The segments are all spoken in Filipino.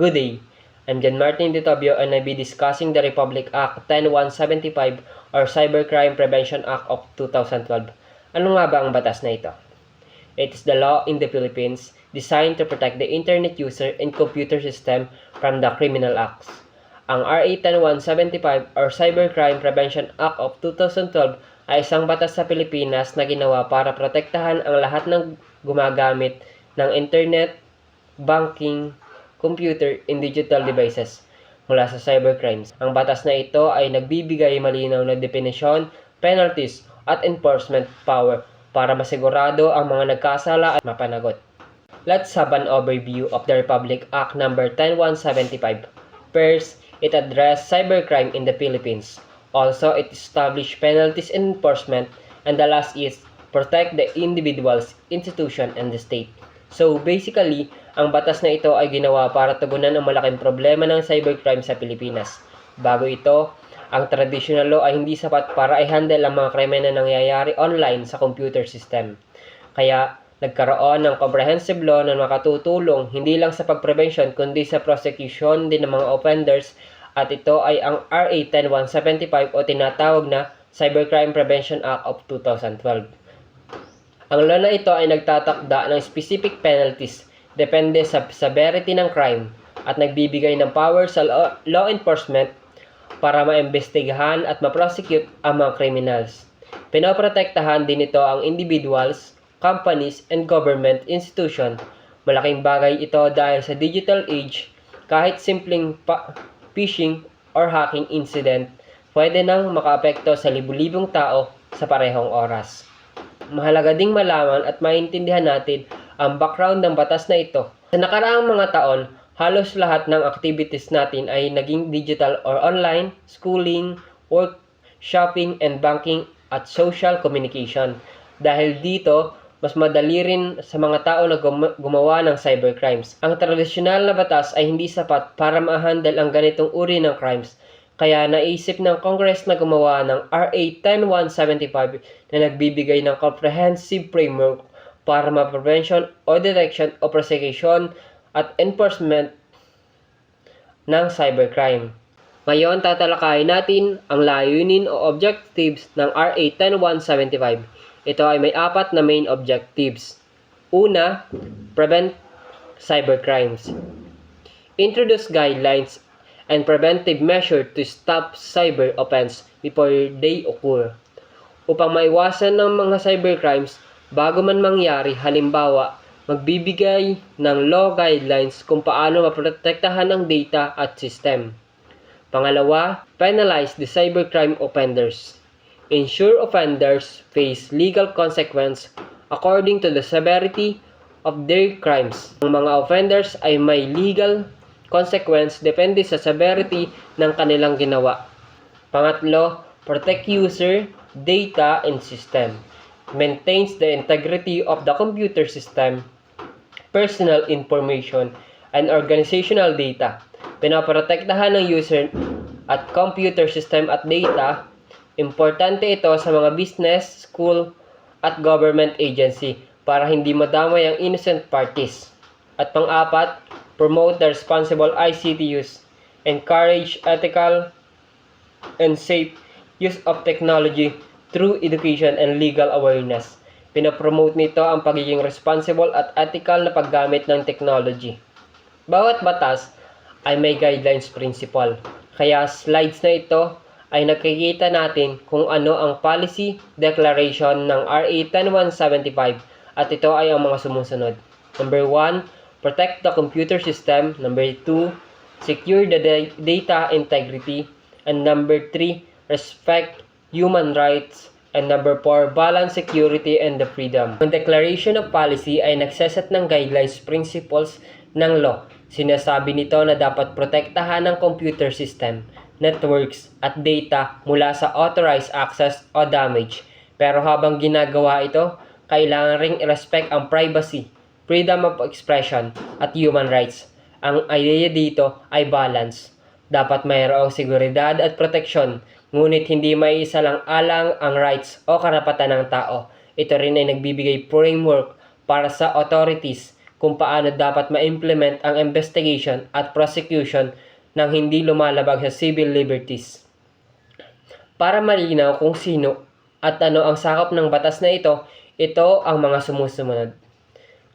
Good day. I'm John Martin Ditobio and I'll be discussing the Republic Act 10175 or Cybercrime Prevention Act of 2012. Ano nga ba ang batas na ito? It is the law in the Philippines designed to protect the internet user and computer system from the criminal acts. Ang RA 10175 or Cybercrime Prevention Act of 2012 ay isang batas sa Pilipinas na ginawa para protektahan ang lahat ng gumagamit ng internet, banking, computer, and digital devices mula sa cybercrimes. Ang batas na ito ay nagbibigay malinaw na definisyon, penalties, at enforcement power para masigurado ang mga nagkasala at mapanagot. Let's have an overview of the Republic Act No. 10175. First, it addressed cybercrime in the Philippines. Also, it established penalties and enforcement. And the last is protect the individuals, institution, and the state. So basically, ang batas na ito ay ginawa para tugunan ang malaking problema ng cybercrime sa Pilipinas. Bago ito, ang traditional law ay hindi sapat para i-handle ang mga krimen na nangyayari online sa computer system. Kaya nagkaroon ng comprehensive law na makatutulong hindi lang sa pag-prevention kundi sa prosecution din ng mga offenders, at ito ay ang RA 10175 o tinatawag na Cybercrime Prevention Act of 2012. Ang law na ito ay nagtatakda ng specific penalties depende sa severity ng crime at nagbibigay ng power sa law enforcement para maimbestigahan at ma-prosecute ang mga criminals. Pinoprotektahan din ito ang individuals, companies, and government institution. Malaking bagay ito dahil sa digital age, kahit simpleng phishing or hacking incident, pwede nang makaapekto sa libu-libong tao sa parehong oras. Mahalaga ding malaman at maintindihan natin ang background ng batas na ito. Sa nakaraang mga taon, halos lahat ng activities natin ay naging digital or online, schooling, work, shopping, and banking at social communication. Dahil dito, mas madali rin sa mga tao na gumawa ng cybercrimes. Ang tradisyonal na batas ay hindi sapat para ma-handle ang ganitong uri ng crimes. Kaya naisip ng Congress na gumawa ng RA 10175 na nagbibigay ng comprehensive framework para ma-prevention o detection o prosecution at enforcement ng cybercrime. Ngayon, tatalakayin natin ang layunin o objectives ng RA 10175. Ito ay may 4 na main objectives. Una, prevent cybercrimes. Introduce guidelines and preventive measure to stop cyber offense before they occur. Upang maiwasan ng mga cybercrimes bago man mangyari, halimbawa, magbibigay ng law guidelines kung paano maprotektahan ang data at system. Pangalawa, penalize the cybercrime offenders. Ensure offenders face legal consequence according to the severity of their crimes. Ang mga offenders ay may legal consequence depende sa severity ng kanilang ginawa. Pangatlo, protect user, data, and system. Maintains the integrity of the computer system, personal information, and organizational data. Pinaprotektahan ng user at computer system at data. Importante ito sa mga business, school, at government agency para hindi madamay ang innocent parties. At pang-apat, promote the responsible ICT use, encourage ethical and safe use of technology through education and legal awareness. Pinapromote nito ang pagiging responsible at ethical na paggamit ng technology. Bawat batas ay may guidelines principle, kaya slides na ito ay nakikita natin kung ano ang policy declaration ng RA 10175 at ito ay ang mga sumusunod. Number 1, protect the computer system. Number 2, secure the data integrity. And number 3, respect human rights. And number 4, balance security and the freedom. Ang Declaration of Policy ay nagsaset ng guidelines principles ng law. Sinasabi nito na dapat protektahan ng computer system, networks, at data mula sa authorized access o damage. Pero habang ginagawa ito, kailangan ring i-respect ang privacy, freedom of expression, at human rights. Ang idea dito ay balance. Dapat mayroong seguridad at proteksyon, ngunit hindi may isa lang alang ang rights o karapatan ng tao. Ito rin ay nagbibigay framework para sa authorities, kung paano dapat ma-implement ang investigation at prosecution nang hindi lumalabag sa civil liberties. Para malinaw kung sino at ano ang sakop ng batas na ito ang mga sumusunod.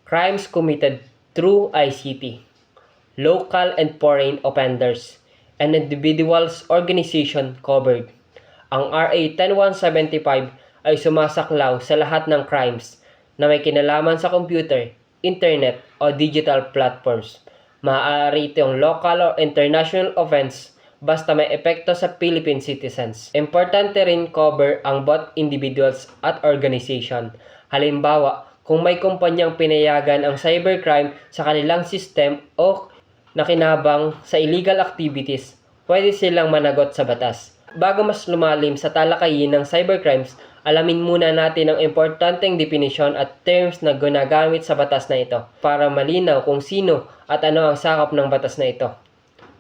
Crimes committed through ICT, local and foreign offenders, and individuals organization covered. Ang RA 10175 ay sumasaklaw sa lahat ng crimes na may kinalaman sa computer, internet o digital platforms. Maaari itong local or international offense basta may epekto sa Philippine citizens. Importante rin cover ang both individuals at organization. Halimbawa, kung may kumpanyang pinayagan ang cybercrime sa kanilang system o nakinabang sa illegal activities, pwede silang managot sa batas. Bago mas lumalim sa talakayin ng cybercrimes, alamin muna natin ang importanteng definisyon at terms na ginagamit sa batas na ito para malinaw kung sino at ano ang sakop ng batas na ito.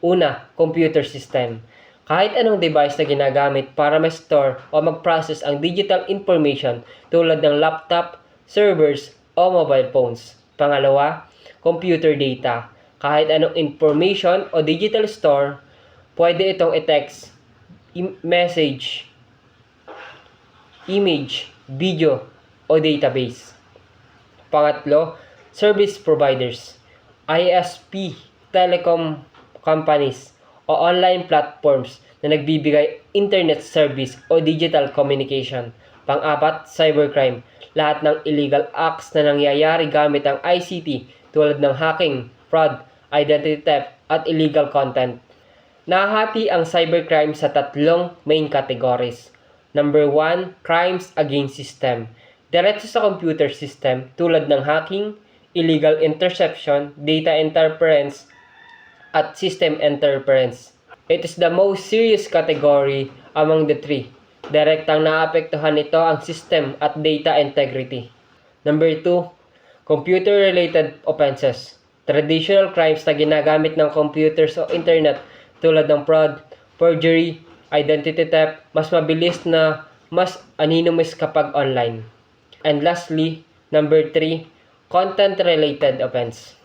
Una, computer system. Kahit anong device na ginagamit para ma-store o mag-process ang digital information tulad ng laptop, servers, o mobile phones. Pangalawa, computer data. Kahit anong information o digital store, pwede itong i-text, message, image, video, o database. Pangatlo, service providers. ISP, telecom companies, o online platforms na nagbibigay internet service o digital communication. Pang-apat, cybercrime. Lahat ng illegal acts na nangyayari gamit ang ICT tulad ng hacking, fraud, identity theft, at illegal content. Nahati ang cybercrime sa tatlong main categories. Number 1, crimes against system. Diretso sa computer system tulad ng hacking, illegal interception, data interference, at system interference. It is the most serious category among the three. Direktang naapektuhan nito ang system at data integrity. Number 2, computer-related offenses. Traditional crimes na ginagamit ng computers o internet tulad ng fraud, forgery, identity theft, mas mabilis na mas anonymous kapag online. And lastly, number 3, content-related offense.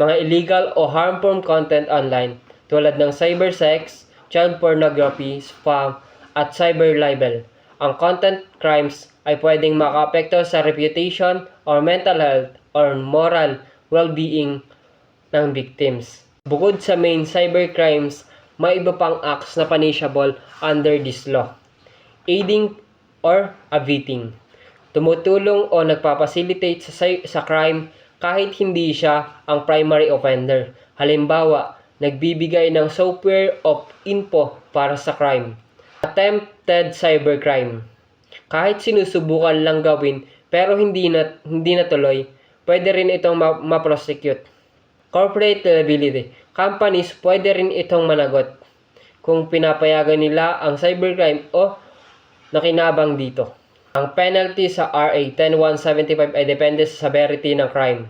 Mga illegal o harmful content online tulad ng cybersex, child pornography, spam, at cyber libel. Ang content crimes ay pwedeng makaapekto sa reputation or mental health or moral well-being ng victims. Bukod sa main cybercrimes, may iba pang acts na punishable under this law. Aiding or abetting. Tumutulong o nagpapacilitate sa crime kahit hindi siya ang primary offender. Halimbawa, nagbibigay ng software of info para sa crime. Attempted cybercrime. Kahit sinusubukan lang gawin pero hindi natuloy, pwede rin itong ma-prosecute. Corporate liability. Companies pwede rin itong managot kung pinapayagan nila ang cybercrime o nakinabang dito. Ang penalty sa RA 10175 ay depende sa severity ng crime.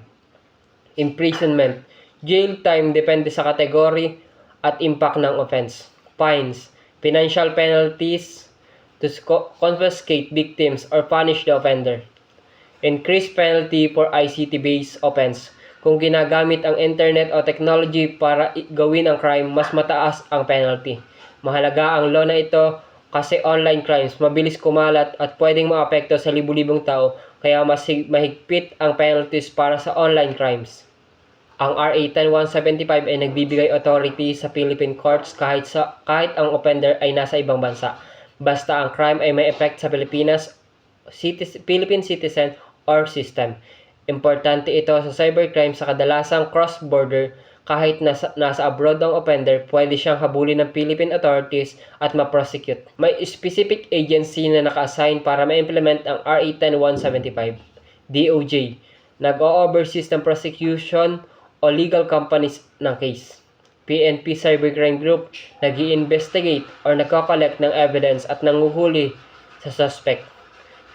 Imprisonment. Jail time depende sa category at impact ng offense. Fines. Financial penalties to confiscate victims or punish the offender. Increased penalty for ICT-based offense. Kung ginagamit ang internet o technology para gawin ang crime, mas mataas ang penalty. Mahalaga ang law na ito kasi online crimes mabilis kumalat at pwedeng maapekto sa libu-libong tao, kaya mas mahigpit ang penalties para sa online crimes. Ang RA 10175 ay nagbibigay authority sa Philippine courts kahit ang offender ay nasa ibang bansa. Basta ang crime ay may effect sa Philippine citizen or system. Importante ito sa cybercrime sa kadalasang cross-border. Kahit nasa abroad ang offender, pwede siyang habulin ng Philippine authorities at ma-prosecute. May specific agency na naka-assign para ma-implement ang RA 10175. DOJ, nag-o-oversee ng prosecution o legal companies ng case. PNP Cybercrime Group, nag-i-investigate or nagko-collect ng evidence at nanguhuli sa suspect.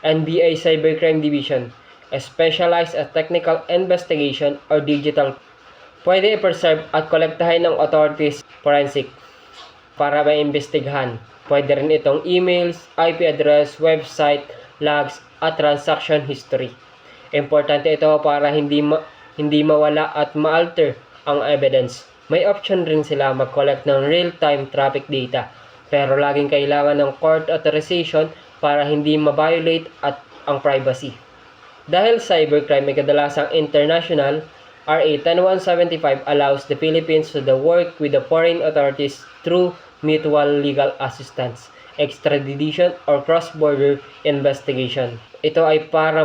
NBI Cybercrime Division, a specialized at technical investigation or digital. Pwede i-preserve at kolektahin ng authorities forensic para maimbestigahan. Pwede rin itong emails, IP address, website, logs, at transaction history. Importante ito para hindi mawala at ma-alter ang evidence. May option rin sila mag-collect ng real-time traffic data, pero laging kailangan ng court authorization para hindi ma-violate at ang privacy. Dahil cybercrime ay kadalasang international, RA 10175 allows the Philippines to work with the foreign authorities through mutual legal assistance, extradition, or cross-border investigation. Ito ay para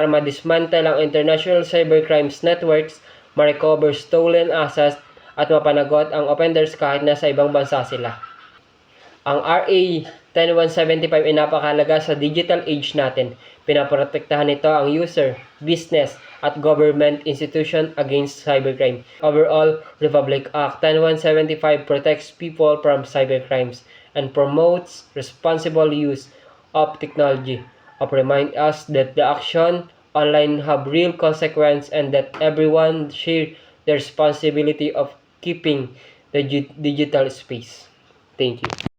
ma-dismantle ang international cybercrimes networks, ma-recover stolen assets, at mapanagot ang offenders kahit nasa ibang bansa sila. Ang RA 10175 ay napakahalaga sa digital age natin. Pinaprotektahan nito ang user, business, at government institution against cybercrime. Overall, Republic Act 10175 protects people from cybercrimes and promotes responsible use of technology. Remind us that the action online have real consequence and that everyone share the responsibility of keeping the digital space. Thank you.